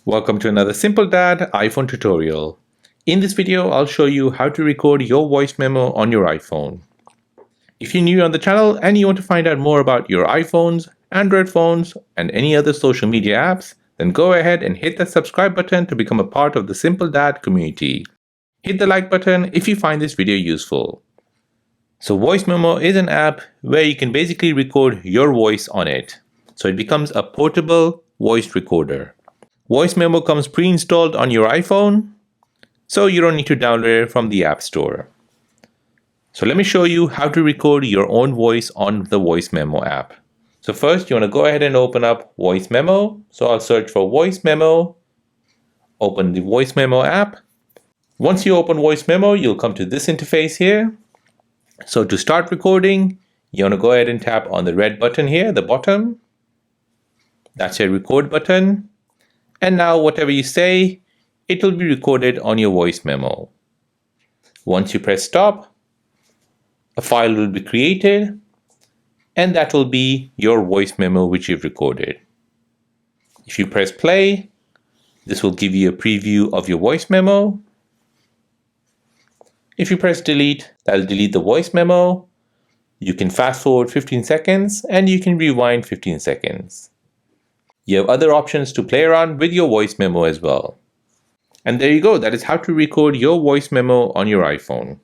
Welcome to another Simple Dad iPhone tutorial. In this video, I'll show you how to record your voice memo on your iPhone. If you're new on the channel and you want to find out more about your iPhones, Android phones, and any other social media apps, then go ahead and hit that subscribe button to become a part of the Simple Dad community. Hit the like button if you find this video useful. So Voice Memo is an app where you can basically record your voice on it. So it becomes a portable voice recorder. Voice Memo comes pre-installed on your iPhone, so you don't need to download it from the App Store. So let me show you how to record your own voice on the Voice Memo app. So first you want to go ahead and open up Voice Memo. So I'll search for Voice Memo, open the Voice Memo app. Once you open Voice Memo, you'll come to this interface here. So to start recording, you want to go ahead and tap on the red button here at the bottom. That's your record button. And now whatever you say, it will be recorded on your voice memo. Once you press stop, a file will be created, and that will be your voice memo which you've recorded. If you press play, this will give you a preview of your voice memo. If you press delete, that'll delete the voice memo. You can fast forward 15 seconds and you can rewind 15 seconds. You have other options to play around with your voice memo as well. And there you go, that is how to record your voice memo on your iPhone.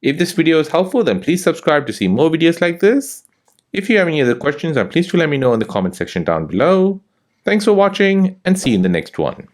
If this video is helpful, then please subscribe to see more videos like this. If you have any other questions, then please do let me know in the comment section down below. Thanks for watching and see you in the next one.